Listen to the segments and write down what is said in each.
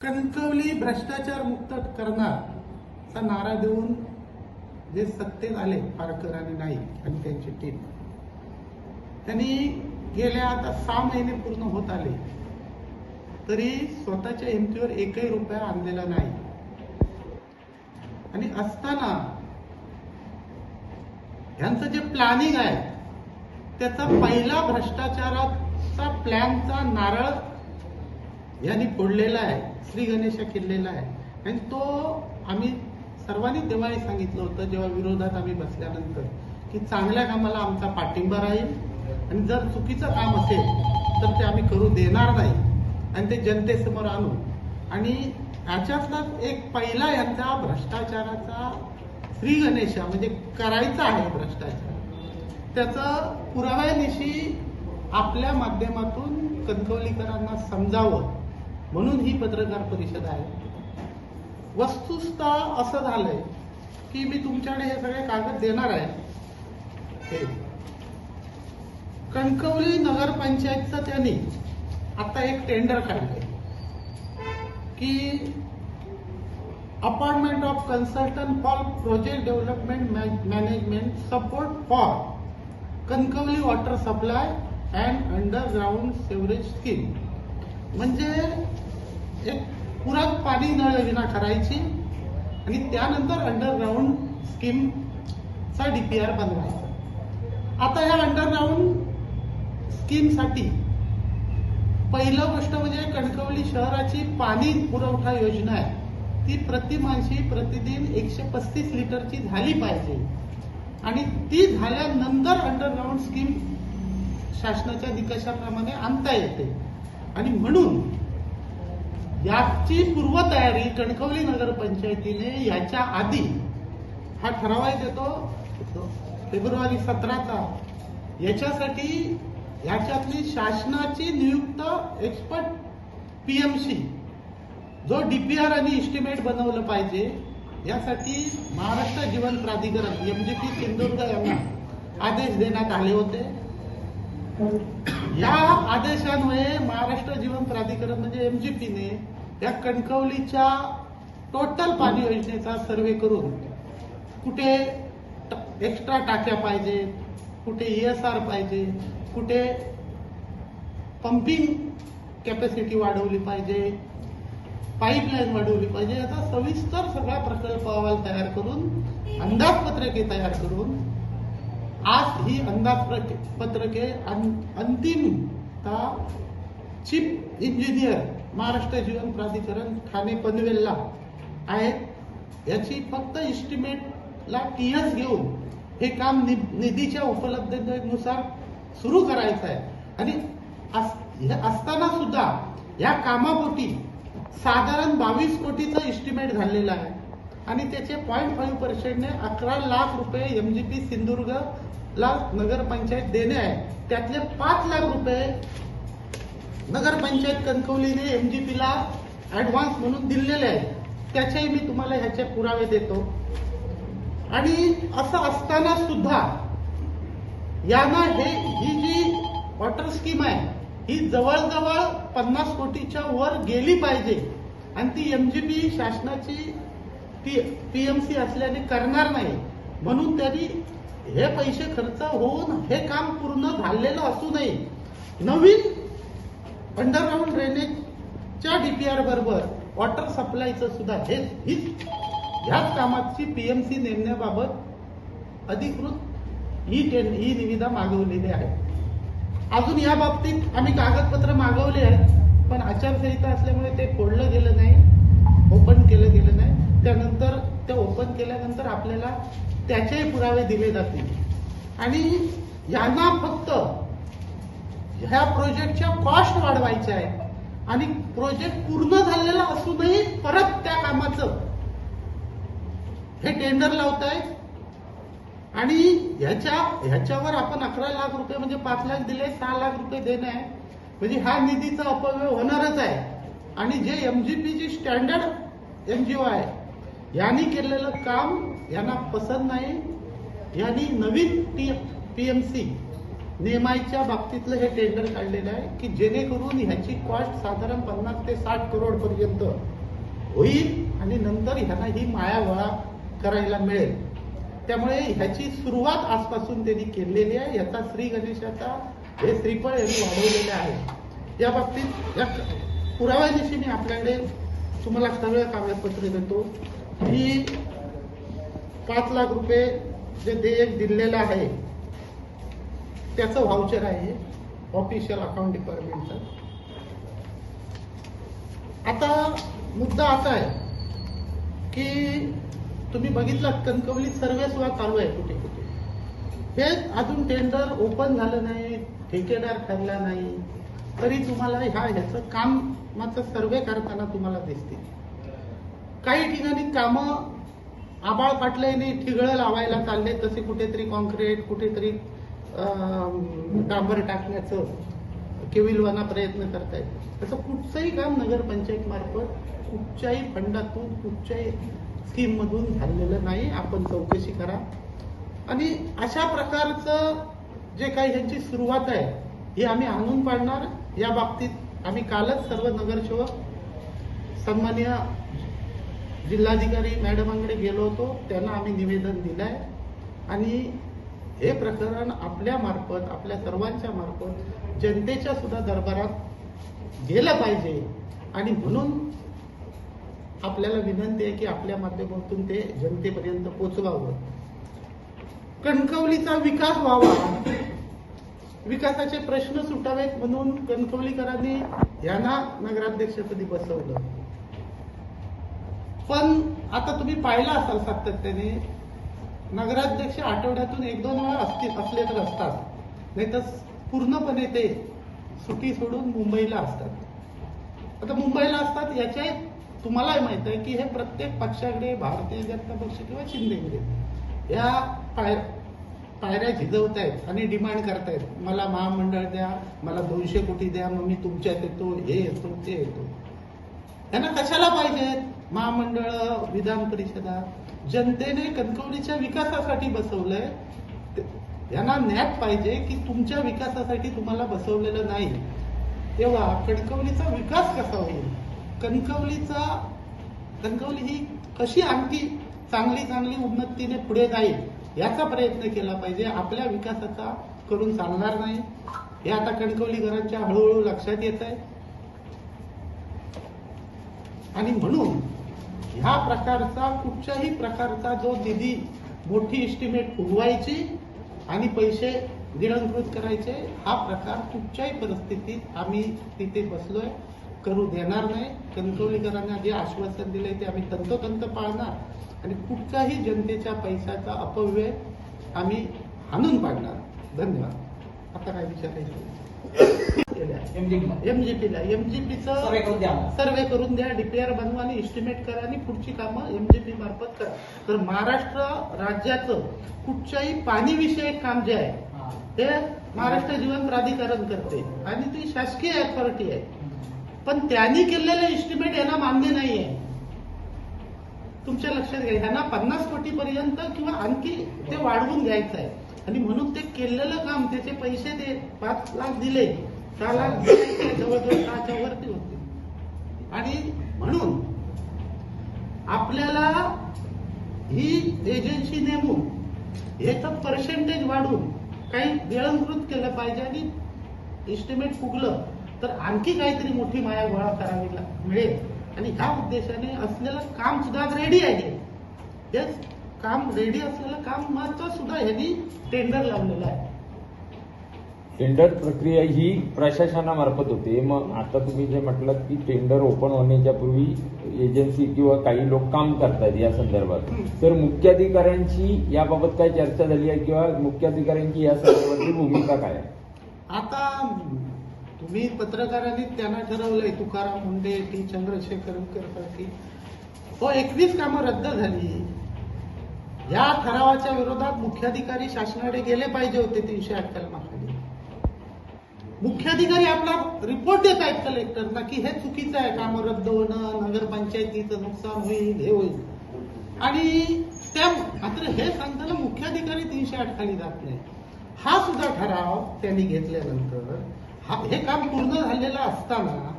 कणकवली भ्रष्टाचार मुक्त करणार असा नारा देऊन जे सत्तेत आले पारकर आणि नाईक आणि त्यांची टीम, त्यांनी गेल्या आता 6 महिने पूर्ण होत आले तरी स्वतःच्या हिमतीवर एकही रुपया आणलेला नाही. आणि असताना यांचं जे प्लॅनिंग आहे त्याचा पहिला भ्रष्टाचाराचा प्लॅनचा नारळ यांनी फोडलेला आहे, श्री गणेशा केलेला आहे. आणि तो आम्ही सर्वांनी तेव्हाही सांगितलं होतं जेव्हा विरोधात आम्ही बसल्यानंतर की चांगल्या कामाला आमचा पाठिंबा राहील आणि जर चुकीचं काम असेल तर ते आम्ही करू देणार नाही आणि ते जनतेसमोर आणू. आणि ह्याच्यातलाच एक पहिला यांचा भ्रष्टाचाराचा श्री गणेशा म्हणजे करायचा आहे भ्रष्टाचार, त्याचं पुराव्यानिशी आपल्या माध्यमातून कणकवलीकरांना समजावं म्हणून ही पत्रकार परिषद आहे. वस्तुस्थिती असं झालंय की मी तुमच्याकडे हे सगळे कागद देणार आहे. कणकवली नगरपंचायतचं त्यांनी आता एक टेंडर काढलंय की appointment of consultant for project development management support for Kankavli water supply and underground sewerage scheme. म्हणजे एक पुरात पाणी नळ योजना करायची आणि त्यानंतर अंडरग्राउंड स्कीमचा डीपीआर बनवायचा. आता या अंडरग्राउंड स्कीमसाठी पहिलं गोष्ट म्हणजे कणकवली शहराची पाणी पुरवठा योजना आहे ती प्रतिमानशी प्रतिदिन 135 लिटरची झाली पाहिजे आणि ती झाल्यानंतर अंडरग्राउंड स्कीम शासनाच्या निकषाप्रमाणे आणता येते. आणि म्हणून याची पूर्वतयारी कणकवली नगरपंचायतीने याच्या आधी हा ठरावायचा येतो फेब्रुवारी 17चा याच्यासाठी याच्यातली शासनाची नियुक्त एक्सपर्ट पीएमसी जो डीपीआर आणि इस्टिमेट बनवलं पाहिजे यासाठी महाराष्ट्र जीवन प्राधिकरण एमजीपी सिंधुदुर्ग यांना आदेश देण्यात आले होते. या आदेशान्वये महाराष्ट्र जीवन प्राधिकरण म्हणजे एमजीपीने या कणकवलीच्या टोटल पाणी योजनेचा सर्वे करून कुठे एक्स्ट्रा टाक्या पाहिजे, कुठे ईएसआर पाहिजे, कुठे पंपिंग कॅपॅसिटी वाढवली पाहिजे, पाईपलाईन वाढवली पाहिजे, याचा सविस्तर सगळा प्रकल्प अहवाल तयार करून अंदाजपत्रके तयार करून आज ही अंदाजपत्रके अंतिमतः चीफ इंजिनियर महाराष्ट्र जीवन प्राधिकरण ठाणे पनवेलला आहेत. याची फक्त इस्टिमेटला टीएस घेऊन हे काम निधीच्या उपलब्धतेनुसार सुरू करायचं आहे. आणि असताना सुद्धा या कामापोटी साधारण 22 कोटीचं इस्टिमेट झालेलं आहे आणि त्याचे 0.5%ने 11 लाख रुपये एमजीपी सिंधुदुर्गला नगरपंचायत देणे आहे. त्यातले 5 लाख रुपये नगरपंचायत कणकवलीने एमजीपीला ऍडव्हान्स म्हणून दिलेले आहेत. त्याचेही मी तुम्हाला ह्याचे पुरावे देतो. आणि असं असताना सुद्धा यांना ही जी वॉटर स्कीम आहे ही जवळजवळ 50 कोटीच्या वर गेली पाहिजे आणि ती एमजीपी शासनाची पीएमसी असल्याने करणार नाही. म्हणून त्यांनी हे पैसे खर्च होऊन हे काम पूर्ण झालेलं असू नये नवीन अंडरग्राउंड ड्रेनेजच्या डीपीआर बरोबर वॉटर सप्लायचं सुद्धा ह्याच कामाची पीएमसी नेमण्याबाबत अधिकृत ही निविदा मागवलेली आहे. अजून या बाबतीत आम्ही कागदपत्र मागवले आहेत पण आचारसंहिता असल्यामुळे ते फोडलं गेलं नाही, ओपन केलं गेलं नाही. त्यानंतर ते ओपन केल्यानंतर आपल्याला त्याचे पुरावे दिले जातील. आणि यांना फक्त ह्या प्रोजेक्टच्या कॉस्ट वाढवायच्या आहे आणि प्रोजेक्ट पूर्ण झालेला असूनही परत त्या कामाचं हे टेंडर लावत आहेत. आणि ह्याच्यावर आपण 11 लाख रुपये म्हणजे 5 लाख दिले, 6 लाख रुपये देणे आहे म्हणजे हा निधीचा अपव्यय होणारच आहे. आणि जे एमजीपीची स्टँडर्ड एनजीओ आहे यांनी केलेलं काम यांना पसंत नाही. यांनी नवीन पीएमसी नेमायच्या बाबतीतलं हे टेंडर काढलेलं आहे की जेणेकरून ह्याची कॉस्ट साधारण 50 ते 60 करोड पर्यंत होईल आणि नंतर ह्यांना ही मायागोळा करायला मिळेल. त्यामुळे ह्याची सुरुवात आजपासून त्यांनी केलेली आहे. याचा श्री गणेशाचा हे श्रीफळ यांनी वाढवलेले आहे. या बाबतीत या पुराव्यादिवशी मी आपल्याकडे तुम्हाला सगळे कागदपत्रे देतो. ही 5 लाख रुपये जे देयक दिलेलं आहे त्याचं व्हाउचर आहे ऑफिशियल अकाउंट डिपार्टमेंटचं. आता मुद्दा असा आहे की तुम्ही बघितलं कणकवलीत सर्वे सुद्धा चालू आहे कुठे कुठे. हे अजून टेंडर ओपन झालं नाही, ठेकेदार ठरला नाही, तरी तुम्हाला ह्याचं कामाचं सर्वे करताना तुम्हाला दिसते. काही ठिकाणी कामं आबाळ पाटल्याने ठिगळं लावायला चालले, तसे कुठेतरी कॉन्क्रीट, कुठेतरी डांबर टाकण्याचं केविलवाना प्रयत्न करतायत. तसं कुठचंही काम नगरपंचायत मार्फत कुठच्याही फंडातून कुठच्याही स्कीम मधून झालेलं नाही. आपण चौकशी करा. आणि अशा प्रकारचं जे काही ह्यांची सुरुवात आहे ही आम्ही आणून पाडणार. या बाबतीत आम्ही कालच सर्व नगरसेवक सन्माननीय जिल्हाधिकारी मॅडमांकडे गेलो होतो. त्यांना आम्ही निवेदन दिलंय आणि हे प्रकरण आपल्या मार्फत, आपल्या सर्वांच्या मार्फत जनतेच्या सुद्धा दरबारात गेलं पाहिजे. आणि म्हणून आपल्याला विनंती आहे की आपल्या माध्यमातून ते जनतेपर्यंत पोहोचवावं. कणकवलीचा विकास व्हावा, विकासाचे प्रश्न सुटावेत म्हणून कणकवलीकरांनी यांना नगराध्यक्षपदी बसवलं. पण आता तुम्ही पाहिलं असाल सातत्याने नगराध्यक्ष आठवड्यातून 1-2 वेळा असले तर असतात, नाही तर पूर्णपणे ते सुट्टी सोडून मुंबईला असतात. आता मुंबईला असतात याचे तुम्हालाही माहित आहे की हे प्रत्येक पक्षाकडे, भारतीय जनता पक्ष किंवा शिंदेकडे या पायऱ्या झिजवत आहेत आणि डिमांड करतायत, मला महामंडळ द्या, मला 200 कोटी द्या, मग मी तुमच्यात येतो, हे येतो, ते येतो. यांना कशाला पाहिजेत महामंडळ, विधान परिषदा? जनतेने कणकवलीच्या विकासासाठी बसवलंय. यांना ज्ञात पाहिजे की तुमच्या विकासासाठी तुम्हाला बसवलेलं नाही. तेव्हा कणकवलीचा विकास कसा होईल, कणकवली ही कशी आणखी चांगली उन्नतीने पुढे जाईल याचा प्रयत्न केला पाहिजे. आपल्या विकासाचा करून चालणार नाही हे आता कणकवलीकरांच्या हळूहळू लक्षात येत आहे. आणि म्हणून ह्या प्रकारचा कुठच्याही प्रकारचा जो निधी मोठी एस्टिमेट फुगवायची आणि पैसे गिळंकृत करायचे, हा प्रकार कुठच्याही परिस्थितीत आम्ही तिथे बसलोय करू देणार नाही. कणकवलीकरांना जे आश्वासन दिले ते आम्ही तंतोतंत पाळणार आणि कुठच्याही जनतेच्या पैशाचा अपव्यय आम्ही हाणून पाडणार. धन्यवाद. आता काय विचारायचं? एमजीपीचं सर्वे करून द्या, डीपीआर बनवा आणि एस्टिमेट करा आणि पुढची कामं एमजीपी मार्फत करा. तर महाराष्ट्र राज्याचं कुठच्याही पाणी विषयक काम जे आहे ते महाराष्ट्र जीवन प्राधिकरण करते आणि ती शासकीय अथॉरिटी आहे. पण त्यांनी केलेलं एस्टिमेट यांना मान्य नाहीये. तुमच्या लक्षात घ्या, ह्यांना 50 कोटी पर्यंत किंवा आणखी ते वाढवून घ्यायचं आहे आणि म्हणून ते केलेलं काम, त्याचे पैसे ते 5 लाख दिले, 6 लाख दिले, जवळजवळ 6च्या वरती होते. आणि म्हणून आपल्याला ही एजन्सी नेमून याचं पर्सेंटेज वाढवून काही गिळंकृत केलं पाहिजे आणि एस्टिमेट फुगलं तर आणखी काहीतरी मोठी माया गोळा करावी मिळेल. आणि ह्या उद्देशाने असलेलं काम सुद्धा रेडी आहे. तेच काम रेडी असलेलं काम मात्र सुद्धा ह्यांनी टेंडर लावलेलं आहे. टेंडर प्रक्रिया ही प्रशासनामार्फत होते. मग आता तुम्ही जे म्हटलं की टेंडर ओपन होण्याच्या पूर्वी एजन्सी किंवा काही लोक काम करतायत या संदर्भात, तर मुख्याधिकाऱ्यांची याबाबत काय चर्चा झाली आहे किंवा मुख्याधिकाऱ्यांची या संदर्भातली भूमिका काय आहे? आता तुम्ही पत्रकारांनी त्यांना ठरवलंय, तुकाराम मुंडे, टी चंद्रशेखरकर सारखी 21 कामं रद्द झाली. या ठरावाच्या विरोधात मुख्याधिकारी शासनाकडे गेले पाहिजे होते. 308 कलमाखाली मुख्याधिकारी आपला रिपोर्ट देत आहेत कलेक्टरना की हे चुकीचं आहे, कामं रद्द होणं, नगरपंचायतीचं नुकसान होईल, हे होईल. आणि त्या मात्र हे सांगताना मुख्याधिकारी 308 खाली जात नाही. हा सुद्धा ठराव त्यांनी घेतल्यानंतर हे काम पूर्ण झालेलं असताना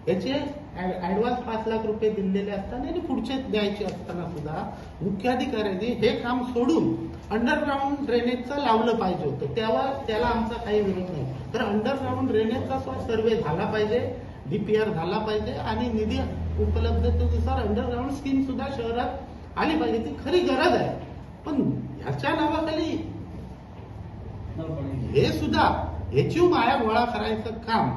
याचे ऍडव्हान्स 5 लाख रुपये दिलेले असताना आणि पुढचे द्यायचे असताना सुद्धा मुख्याधिकाऱ्यांनी हे काम सोडून अंडरग्राऊंड ड्रेनेजचं लावलं पाहिजे होतं. त्याला आमचा काही विरोध नाही. तर अंडरग्राऊंड ड्रेनेजचा सर्वे झाला पाहिजे, डीपीआर झाला पाहिजे आणि निधी उपलब्धतेनुसार अंडरग्राऊंड स्कीम सुद्धा शहरात आली पाहिजे. ती खरी गरज आहे. पण ह्याच्या नावाखाली हे सुद्धा याची माया गोळा करायचं काम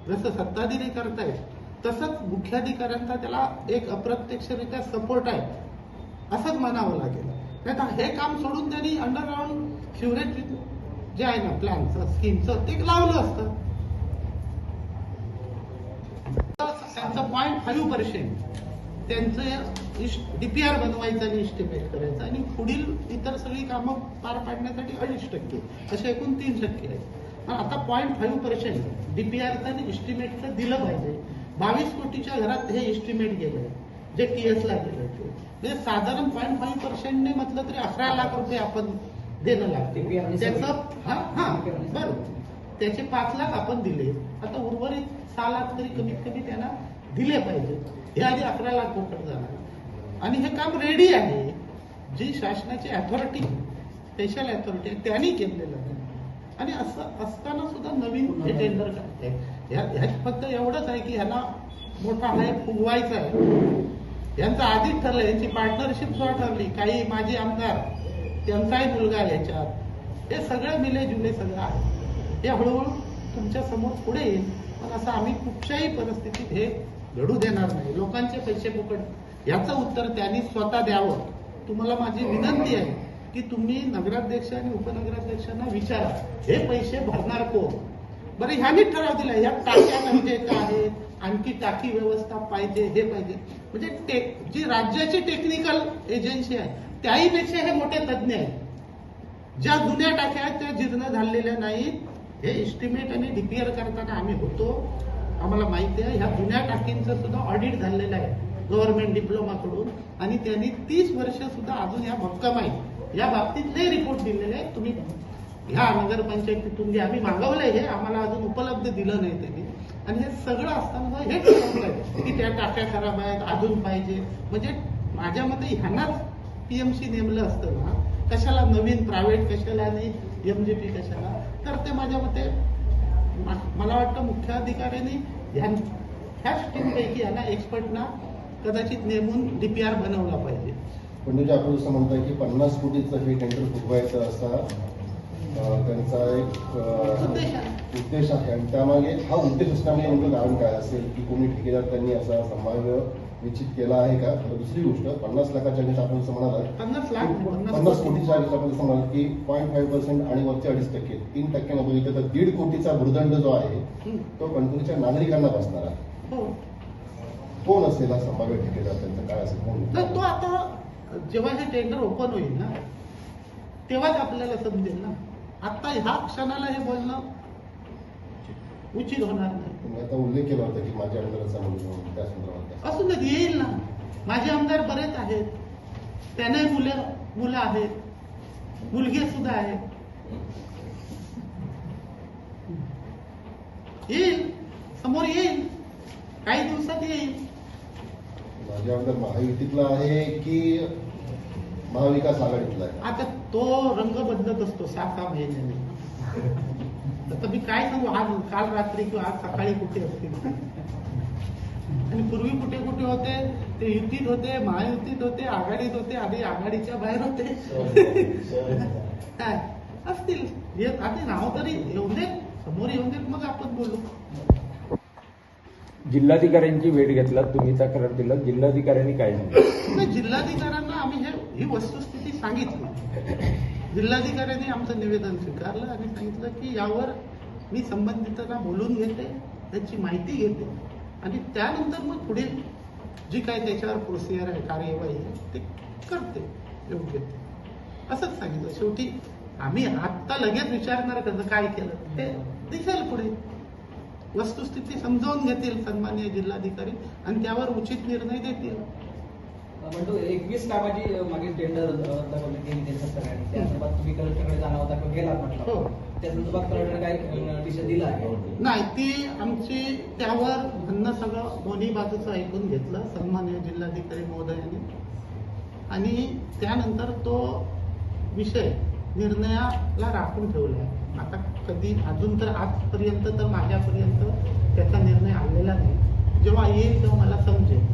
जसं सत्ताधारी करतायत तसंच मुख्याधिकाऱ्यांचा त्याला एक अप्रत्यक्षरित्या सपोर्ट आहे असंच म्हणावं लागेल. नाही हे काम सोडून त्यांनी अंडरग्राऊंड सिवरेज जे आहे ना प्लॅनचं स्कीमचं ते लावलं असतं. त्यांचं 0.5% त्यांचं डीपीआर बनवायचं आणि इस्टिमेट करायचं आणि पुढील इतर सगळी कामं पार पाडण्यासाठी 2.5% असे एकूण 3% आहे. पण आता 0.5% डीपीआरचं आणि इस्टिमेटचं दिलं पाहिजे. 22 कोटीच्या घरात हे इस्टिमेट गेलंय जे टीएसला गेलंय ते म्हणजे साधारण 0.5% ने म्हटलं तरी 11 लाख रुपये आपण देणं लागते. त्याचं बरोबर त्याचे 5 लाख आपण दिले. आता उर्वरित 6 लाख तरी कमीत कमी त्यांना दिले पाहिजे. हे आधी 11 लाख कोकण जाणार आणि हे काम रेडी आहे. जी शासनाची अथॉरिटी स्पेशल अथॉरिटी आहे त्यांनी केलेलं आहे आणि असं असताना सुद्धा नवीन हे टेंडर काढते. ह्यात फक्त एवढंच आहे की ह्यांना मोठा हाय फुगवायचा आहे. यांचं आधीच ठरलं, यांची पार्टनरशिप सुद्धा ठरली. काही माजी आमदार त्यांचाही मुलगा आहे ह्याच्यात. हे सगळं मिले जुले सगळं आहे. हे हळूहळू तुमच्या समोर पुढे येईल. पण असं आम्ही कुठच्याही परिस्थितीत हे घडू देणार नाही. लोकांचे पैसे फुकट याचं उत्तर त्यांनी स्वतः द्यावं. तुम्हाला माझी विनंती आहे की तुम्ही नगराध्यक्ष आणि उपनगराध्यक्षांना विचारा हे पैसे भरणार कोण. बरं ह्याने ठराव दिला ह्या टाक्या गरजेच्या आहेत, आणखी टाकी व्यवस्था पाहिजे, हे पाहिजे. म्हणजे जी राज्याची टेक्निकल एजन्सी आहे त्याहीपेक्षा हे मोठे तज्ज्ञ आहेत. ज्या जुन्या टाक्या आहेत त्या जीर्ण झालेल्या नाहीत. हे एस्टिमेट आणि डीपीआर करताना आम्ही होतो, आम्हाला माहिती आहे. ह्या जुन्या टाकींचं सुद्धा ऑडिट झालेलं आहे गव्हर्नमेंट डिप्लोमाकडून आणि त्यांनी 30 वर्ष सुद्धा अजून ह्या भक्कम आहे. या बाबतीतले रिपोर्ट दिलेले आहेत. तुम्ही ह्या नगरपंचायतीतून जे आम्ही मागवलंय हे आम्हाला अजून उपलब्ध दिलं नाही त्यांनी. आणि हे सगळं असताना हे ठरवलंय की त्या टाक्या खराब आहेत, अजून पाहिजे. म्हणजे माझ्या मते ह्यांनाच पीएमसी नेमलं असतं ना, कशाला नवीन प्रायव्हेट कशाला नाही एमजीपी कशाला. तर ते माझ्या मते मला वाटतं मुख्याधिकाऱ्यांनी ह्याच टीमपैकी यांना एक्सपर्टना कदाचित नेमून डीपीआर बनवला पाहिजे. म्हणजे आपण जसं म्हणताय की 50 कोटीचं हे टेंडर फुटवायचं असा त्यांचा एक उद्देश आहे आणि त्यामागे हा उद्देश असण्यामध्ये नेमकं कारण काय असेल की कोणी ठेकेदार त्यांनी असा संभाव्य निश्चित केला आहे का. दुसरी गोष्ट 50 लाखाच्या आधीच आपण जसं म्हणाला 50 कोटीच्या आधीच आपण जसं म्हणाल की 0.5% आणि वरचे 2.5% 3% बघितलं तर 1.5 कोटीचा भूर्दंड जो आहे तो कणकवलीच्या नागरिकांना बसणार आहे. कोण असेल हा संभाव्य ठेकेदार, त्यांचं काय असेल कोण. तो आता जेव्हा हे टेंडर ओपन होईल ना तेव्हाच आपल्याला समजेल ना. आता ह्या क्षणाला हे बोलणं उचित होणार नाही. तुम्ही आता उल्लेख केला होता की माझ्या आमदाराचा मुलगा त्या संदर्भात असू देत, येईल ना. माझे आमदार बरेच आहेत, त्यांनाही मुलं आहेत, मुलगे सुद्धा आहेत. येईल, समोर येईल, काही दिवसात येईल. माझे आमदार महायुतीतला आहे की महाविकास आघाडीतला आहे. आता तो रंग बदलत असतो 6-6 महिन्यांनी. आता मी काय सांगू, आज काल रात्री किंवा आज सकाळी कुठे असतील आणि पूर्वी कुठे कुठे होते. ते युतीत होते, महायुतीत होते, आघाडीत होते, आधी आघाडीच्या बाहेर होते. काय असतील आधी नाव तरी येऊन देत, समोर येऊन देत, मग आपण बोलू. जिल्हाधिकाऱ्यांची भेट घेतला, तुम्ही तक्रार दिला, जिल्हाधिकाऱ्यांनी काय सांगितलं. जिल्हाधिकाऱ्यांना आम्ही ही वस्तुस्थिती सांगितली. जिल्हाधिकाऱ्यांनी आमचं निवेदन स्वीकारलं आणि सांगितलं की यावर मी संबंधितांना बोलून घेते, त्याची माहिती घेते आणि त्यानंतर मग पुढे जी काय त्याच्यावर प्रोसिजर आहे, कार्यवाही आहे ते करते योग्य असंच सांगितलं. शेवटी आम्ही आत्ता लगेच विचारणार कसं काय केलं ते दिसेल पुढे. वस्तुस्थिती समजावून घेतील सन्माननीय जिल्हाधिकारी आणि त्यावर उचित निर्णय देतील. म्हणतो 21 कामाची मागील टेंडर रद्द करण्यात गेली केंद्र सरकारने. त्या संदर्भात तुम्ही कलेक्टरकडे जाणार होता किंवा गेलात हो. म्हटलं. त्या संदर्भात कलेक्टर काय डिसिजन दिला आहे? नाही, ती आमची त्यावर म्हणणं सगळं दोन्ही बाजूचं ऐकून घेतलं सन्माननीय जिल्हाधिकारी महोदयांनी, आणि त्यानंतर तो विषय निर्णयाला राखून ठेवला आहे. आता कधी अजून तर आजपर्यंत तर माझ्यापर्यंत त्याचा निर्णय आलेला नाही. जेव्हा येईल तेव्हा मला समजेल.